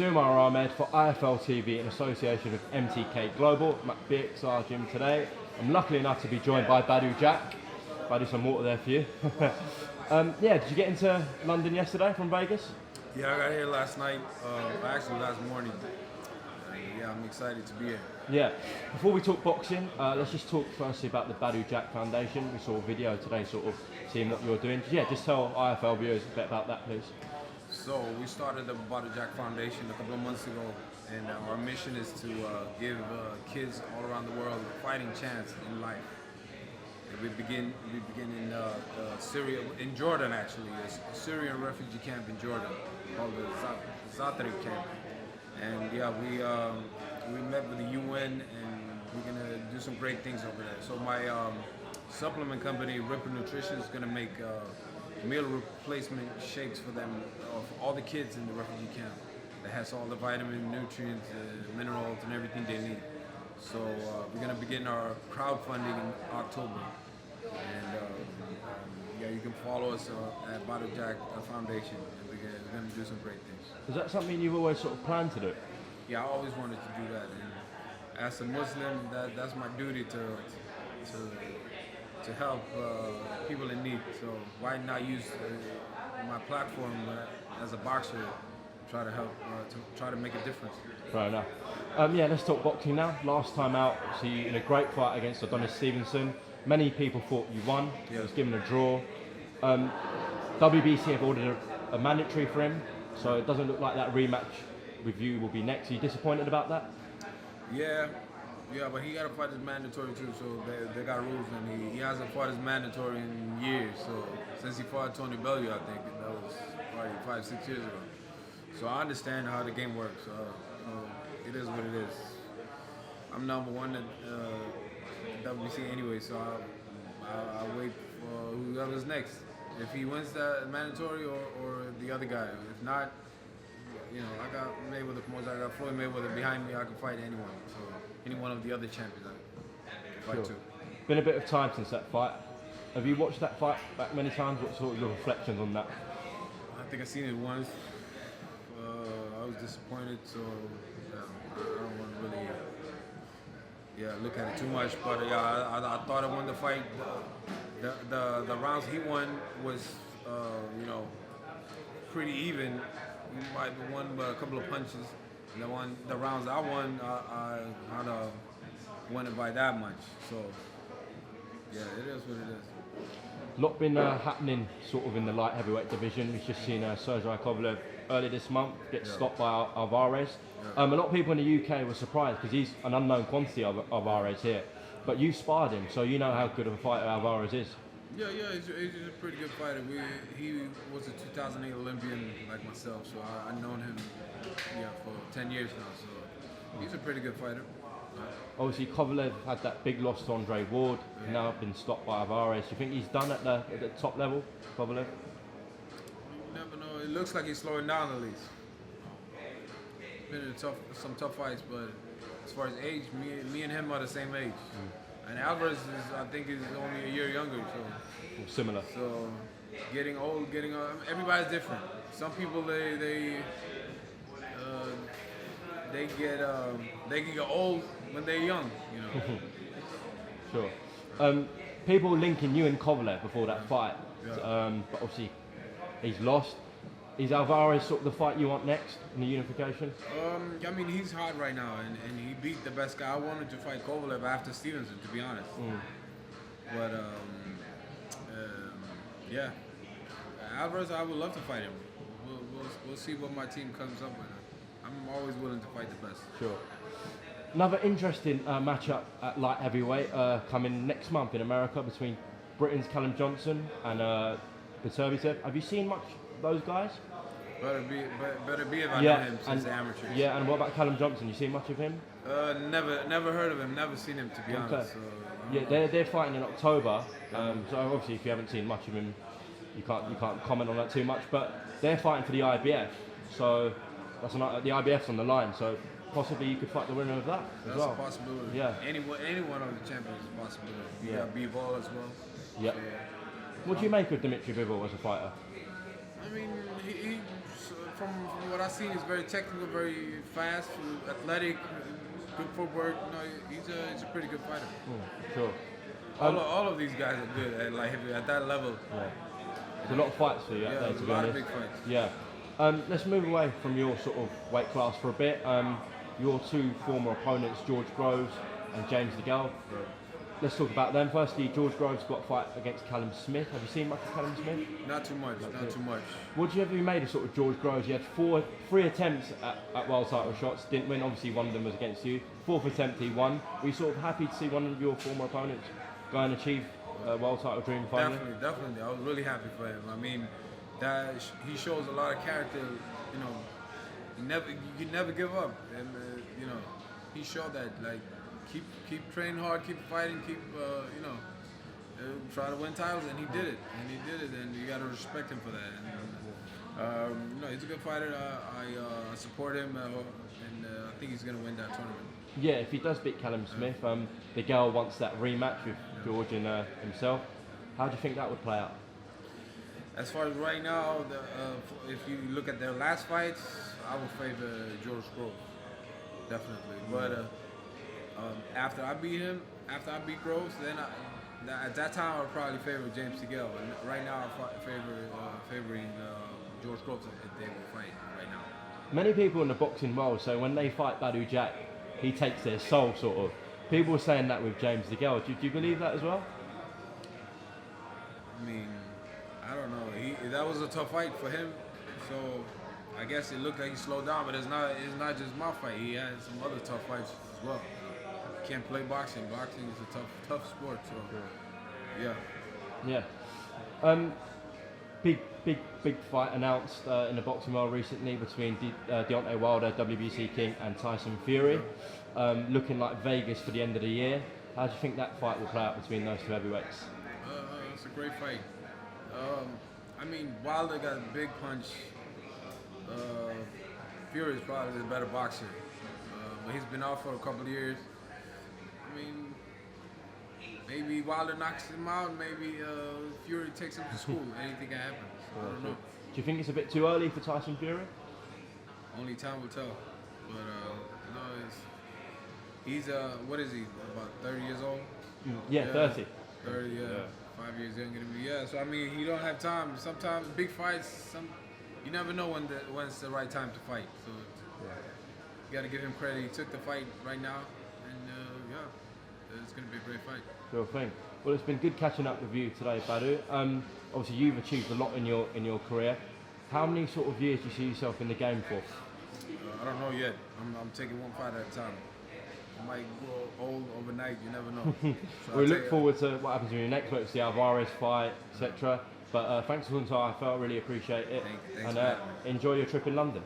UMAR AHMED for IFL TV in association with MTK Global. I'm at BXR Gym today. I'm lucky enough to be joined by BADOU Jack. BADOU, some water there for you. Yeah, did you get into London yesterday from Vegas? Yeah, I got here last night, actually last morning. Yeah, I'm excited to be here. Yeah. Before we talk boxing, let's just talk firstly about the BADOU Jack Foundation. We saw a video today sort of seeing what you're doing. Yeah, just tell IFL viewers a bit about that, please. So we started the BADOU Jack Foundation a couple of months ago, and our mission is to give kids all around the world a fighting chance in life. And we begin in Syria, in Jordan actually, a Syrian refugee camp in Jordan called the Zatari camp. And yeah, we met with the UN, and we're gonna do some great things over there. So my supplement company, Ripper Nutrition, is gonna make meal replacement shakes for them, for all the kids in the refugee camp, that has all the vitamin, nutrients, minerals, and everything they need. So we're gonna begin our crowdfunding in October, and yeah, you can follow us at BADOU Jack Foundation, and we're gonna do some great things. Is that something you've always sort of planned to do? Yeah, I always wanted to do that, and as a Muslim, that's my duty to help people in need. So why not use my platform as a boxer to try to help, to try to make a difference. Fair enough. Yeah, let's talk boxing now. Last time out, so you in a great fight against Adonis Stevenson. Many people thought you won. Yeah. It was given a draw. WBC have ordered a mandatory for him, so it doesn't look like that rematch with you will be next. Are you disappointed about that? Yeah, but he got to fight his mandatory too, so they got rules, and he hasn't fought his mandatory in years. So since he fought Tony Bellew, I think that was probably 5-6 years ago. So I understand how the game works. It is what it is. I'm number one at WBC anyway, so I'll wait for whoever's next. If he wins that mandatory or the other guy. If not, you know, I got Mayweather promotion, I got Floyd Mayweather behind me, I can fight anyone. So any one of the other champions I can fight too. Been a bit of time since that fight. Have you watched that fight back many times? What sort of your reflections on that? I think I've seen it once. I was disappointed, so I don't want to really look at it too much. But I thought I won the fight. The rounds he won was you know, pretty even. He might have won by a couple of punches. And the rounds I won, I kind of won it by that much. So yeah, it is what it is. A lot been happening sort of in the light heavyweight division. We've just seen Sergey KOVALEV earlier this month get stopped by Alvarez. A lot of people in the UK were surprised because he's an unknown quantity of Alvarez here. But you sparred him, so you know how good of a fighter Alvarez is. Yeah, he's a pretty good fighter. He was a 2008 Olympian like myself, so I've known him for 10 years now. So he's a pretty good fighter. Obviously, KOVALEV had that big loss to Andre Ward. Yeah. Now been stopped by Alvarez. Do you think he's done at the top level, KOVALEV? You never know. It looks like he's slowing down at least. Been in some tough fights, but as far as age, me and him are the same age. And Alvarez I think is only a year younger, so similar. So getting old, everybody's different. Some people they get old when they're young, you know. Sure. People linking you and KOVALEV before that fight, but obviously he's lost. Is Alvarez sort of the fight you want next in the unification? I mean, he's hot right now, and he beat the best guy. I wanted to fight KOVALEV after Stevenson, to be honest. But yeah, Alvarez, I would love to fight him. We'll see what my team comes up with. I'm always willing to fight the best. Sure. Another interesting matchup at light heavyweight coming next month in America between Britain's Callum Johnson and Beterbiev. Have you seen much of those guys? Better be if I know him since amateur. Yeah, and what about Callum Johnson? You seen much of him? Never heard of him. Never seen him, to be honest. So, yeah, they're fighting in October. So obviously, if you haven't seen much of him, you can't comment on that too much. But they're fighting for the IBF. So that's the IBF's on the line. So possibly you could fight the winner of that as well. That's a possibility. Yeah. Any one of the champions is a possibility. Yeah, Bivol as well. Yeah. What do you make of Dimitri Bivol as a fighter? I mean, he from what I've seen, he's very technical, very fast, athletic, good footwork. You know, he's a pretty good fighter. Sure. All of these guys are good at light heavyweight at that level. Yeah. There's a lot of fights for you out there, to be honest. A lot of big fights. Yeah. Let's move away from your sort of weight class for a bit. Your two former opponents, George Groves and James DeGALE. Let's talk about them. Firstly, George Groves got a fight against Callum Smith. Have you seen much of Callum Smith? Not too much, not too much. What do you have you made of sort of George Groves? You had three attempts at world title shots, didn't win. Obviously, one of them was against you. Fourth attempt, he won. Were you sort of happy to see one of your former opponents go and achieve a world title dream finally? Definitely. I was really happy for him. I mean, he shows a lot of character. You know, you never give up, and you know, he showed that. Like, keep training hard, keep fighting, keep you know, try to win titles, and he did it. And you got to respect him for that. And, you know, he's a good fighter. I support him, and I think he's gonna win that tournament. Yeah, if he does beat Callum Smith, DeGALE wants that rematch with George and himself. How do you think that would play out? As far as right now, if you look at their last fights, I would favor George Groves, definitely. But after I beat Groves, then at that time I would probably favor James DeGALE. And right now I'm favoring George Groves if they will fight right now. Many people in the boxing world, so when they fight BADOU Jack, he takes their soul, sort of. People are saying that with James DeGALE. Do you believe that as well? I mean, I don't know. That was a tough fight for him, so I guess it looked like he slowed down. But it's not just my fight. He had some other tough fights as well. Can't play boxing. Boxing is a tough sport. So Yeah. Big fight announced in the boxing world recently between Deontay Wilder, WBC King, and Tyson Fury. Looking like Vegas for the end of the year. How do you think that fight will play out between those two heavyweights? It's a great fight. I mean, Wilder got a big punch. Fury is probably the better boxer, but he's been out for a couple of years. I mean, maybe Wilder knocks him out, maybe Fury takes him to school. Anything can happen. I don't know. Do you think it's a bit too early for Tyson Fury? Only time will tell. But no, he's what is he? About 30 years old? Yeah, 30. 30, yeah. 5 years younger than me. Yeah, so I mean, he don't have time. Sometimes big fights, you never know when it's the right time to fight. So you got to give him credit. He took the fight right now, and it's going to be a great fight. Sure thing. Well, it's been good catching up with you today, BADOU. Obviously, you've achieved a lot in your career. How many sort of years do you see yourself in the game for? I don't know yet. I'm taking one fight at a time. I might grow old overnight. You never know. So we look forward to what happens in your next fight, the Alvarez fight, etc. But thanks for the time. I really appreciate it. Thanks and enjoy your trip in London.